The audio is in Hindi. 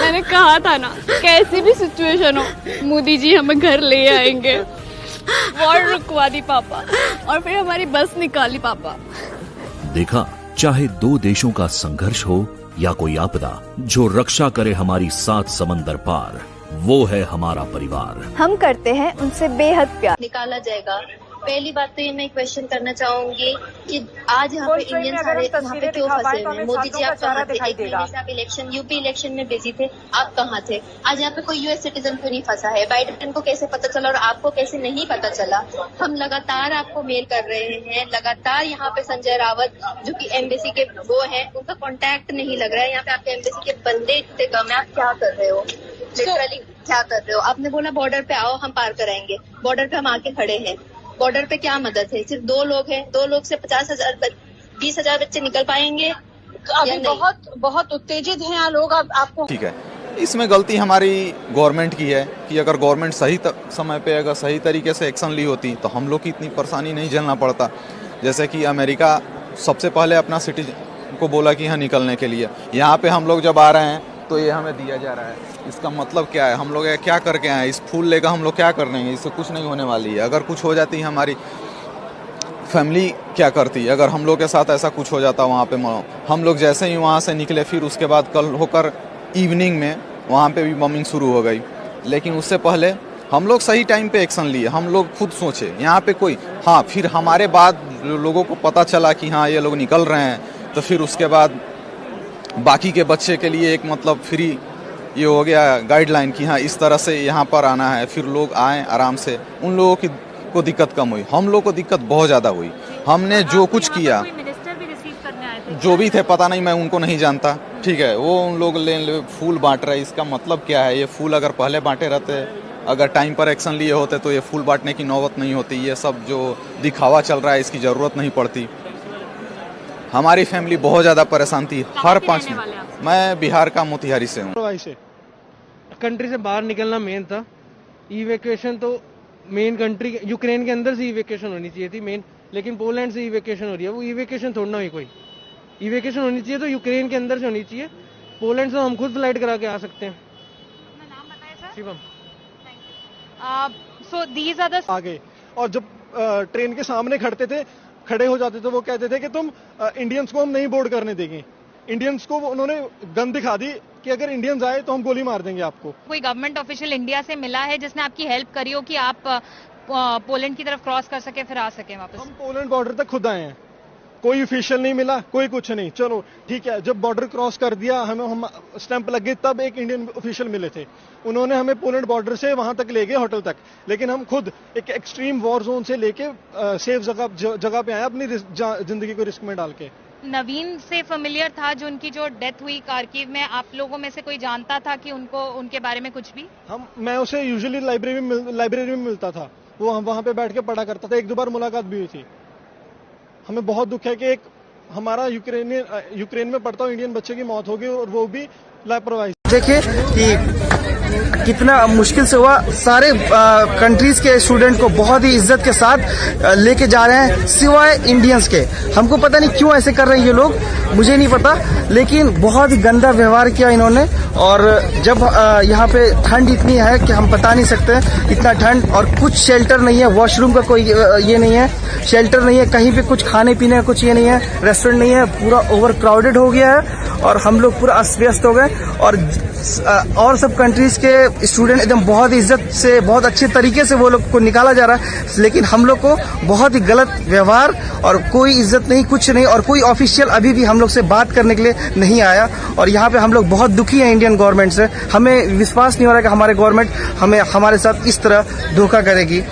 मैंने कहा था ना, कैसी भी सिचुएशन हो मोदी जी हमें घर ले आएंगे। वॉर रुकवा दी पापा और फिर हमारी बस निकाली पापा। देखा, चाहे दो देशों का संघर्ष हो या कोई आपदा, जो रक्षा करे हमारी 7 समंदर पार, वो है हमारा परिवार। हम करते हैं उनसे बेहद प्यार। निकाला जाएगा। पहली बात तो ये मैं क्वेश्चन करना चाहूंगी कि आज यहाँ पे इंडियन सारे यहाँ पे क्यों फंसे हुए हैं? मोदी जी आप कहाँ थे? एक महीने से आप इलेक्शन यूपी इलेक्शन में बिजी थे, आप कहाँ थे? आज यहाँ पे कोई यूएस सिटीजन क्यों नहीं फंसा है? बाइडेन को कैसे पता चला और आपको कैसे नहीं पता चला? हम लगातार आपको मेल कर रहे हैं, लगातार यहाँ पे संजय रावत जो कि एम्बेसी के वो है, उनका कॉन्टैक्ट नहीं लग रहा है। यहाँ पे आपके एम्बेसी के बंदे इतने कम है, आप क्या कर रहे हो? लिटरली क्या कर रहे हो? आपने बोला बॉर्डर पे आओ, हम पार कराएंगे। बॉर्डर पे हम आके खड़े हैं। बॉर्डर पे क्या मदद है? सिर्फ 2 लोग हैं, 2 लोग से 50,000 20,000 बच्चे निकल पाएंगे? अभी बहुत उत्तेजित हैं लोग। आपको ठीक है, इसमें गलती हमारी गवर्नमेंट की है कि अगर गवर्नमेंट सही समय पे अगर सही तरीके से एक्शन ली होती तो हम लोग की इतनी परेशानी नहीं झेलना पड़ता। जैसे कि अमेरिका सबसे पहले अपना सिटीजन को बोला कि यहाँ निकलने के लिए, यहाँ पे हम लोग जब आ रहे हैं तो ये हमें दिया जा रहा है। इसका मतलब क्या है? हम लोग क्या करके आए? इस फूल लेकर हम लोग क्या कर लेंगे? इससे कुछ नहीं होने वाली है। अगर कुछ हो जाती है हमारी फैमिली क्या करती? अगर हम लोग के साथ ऐसा कुछ हो जाता वहाँ पे, हम लोग जैसे ही वहाँ से निकले, फिर उसके बाद कल होकर इवनिंग में वहाँ पे भी बॉम्बिंग शुरू हो गई। लेकिन उससे पहले हम लोग सही टाइम पे एक्शन लिए, हम लोग खुद सोचे यहाँ पे कोई, हाँ फिर हमारे बाद लोगों को पता चला कि हाँ ये लोग निकल रहे हैं, तो फिर उसके बाद बाकी के बच्चे के लिए एक मतलब फ्री ये हो गया गाइडलाइन कि हाँ इस तरह से यहाँ पर आना है। फिर लोग आए आराम से, उन लोगों की को दिक्कत कम हुई, हम लोग को दिक्कत बहुत ज़्यादा हुई। हमने जो कुछ किया, जो भी थे पता नहीं, मैं उनको नहीं जानता, ठीक है, वो उन लोग ले फूल बांट रहे। इसका मतलब क्या है? ये फूल अगर पहले बांटे रहते, अगर टाइम पर एक्शन लिए होते तो ये फूल बांटने की नौबत नहीं होती। ये सब जो दिखावा चल रहा है इसकी ज़रूरत नहीं पड़ती। हमारी फैमिली बहुत ज़्यादा परेशान थी। हर 5 मिनट। मैं बिहार का मोतिहारी से हूँ। कंट्री से बाहर निकलना मेन था। इवैक्यूएशन तो मेन कंट्री यूक्रेन के अंदर से इवैक्यूएशन होनी चाहिए थी मेन, लेकिन पोलैंड से इवैक्यूएशन हो रही है। वो इवैक्यूएशन थोड़ा ना हुई, कोई इवैक्यूएशन होनी चाहिए तो यूक्रेन के अंदर से होनी चाहिए। पोलैंड से हम खुद फ्लाइट करा के आ सकते हैं। अपना नाम बताएं sir. Shivam. So these are the आगे, और जब ट्रेन के सामने खड़े हो जाते थे, वो कहते थे कि तुम इंडियंस को हम नहीं बोर्ड करने देंगे। इंडियंस को उन्होंने गन दिखा दी कि अगर इंडियंस आए तो हम गोली मार देंगे आपको। कोई गवर्नमेंट ऑफिशियल इंडिया से मिला है जिसने आपकी हेल्प करी हो कि आप पोलैंड की तरफ क्रॉस कर सके, फिर आ सके वापस? हम पोलैंड बॉर्डर तक खुद आए हैं, कोई ऑफिशियल नहीं मिला, कोई कुछ नहीं। चलो ठीक है, जब बॉर्डर क्रॉस कर दिया, हम स्टैंप लग गई, तब एक इंडियन ऑफिशियल मिले थे, उन्होंने हमें पोलैंड बॉर्डर से वहां तक ले गए, होटल तक। लेकिन हम खुद एक एक्सट्रीम वॉर जोन से लेके सेफ जगह पे आए, अपनी जिंदगी को रिस्क में डाल के। नवीन से फेमिलियर था जो उनकी जो डेथ हुई कारगिल में, आप लोगों में से कोई जानता था कि उनको उनके बारे में कुछ भी? मैं उसे यूजुअली लाइब्रेरी में मिलता था, वो वहां पे बैठ के पढ़ा करता था, 1-2 बार मुलाकात भी हुई थी। हमें बहुत दुख है कि एक हमारा यूक्रेन में पढ़ता हुआ इंडियन बच्चे की मौत हो गई, और वो भी लापरवाही। देखिए कि कितना मुश्किल से हुआ। सारे कंट्रीज के स्टूडेंट को बहुत ही इज्जत के साथ लेके जा रहे हैं, सिवाय इंडियंस के। हमको पता नहीं क्यों ऐसे कर रहे हैं ये लोग, मुझे नहीं पता, लेकिन बहुत ही गंदा व्यवहार किया इन्होंने। और जब यहाँ पे ठंड इतनी है कि हम बता नहीं सकते, इतना ठंड, और कुछ शेल्टर नहीं है, वॉशरूम का कोई ये नहीं है, शेल्टर नहीं है, कहीं पे कुछ खाने पीने का कुछ ये नहीं है, रेस्टोरेंट नहीं है, पूरा ओवर क्राउडेड हो गया है और हम लोग पूरा अस्त व्यस्त हो गए। और सब कंट्रीज के स्टूडेंट एकदम बहुत ही इज्जत से, बहुत अच्छे तरीके से वो लोग को निकाला जा रहा है, लेकिन हम लोग को बहुत ही गलत व्यवहार, और कोई इज्जत नहीं, कुछ नहीं, और कोई ऑफिशियल अभी भी हम लोग से बात करने के लिए नहीं आया। और यहाँ पे हम लोग बहुत दुखी हैं इंडियन गवर्नमेंट से। हमें विश्वास नहीं हो रहा है कि हमारे गवर्नमेंट हमारे साथ इस तरह धोखा करेगी।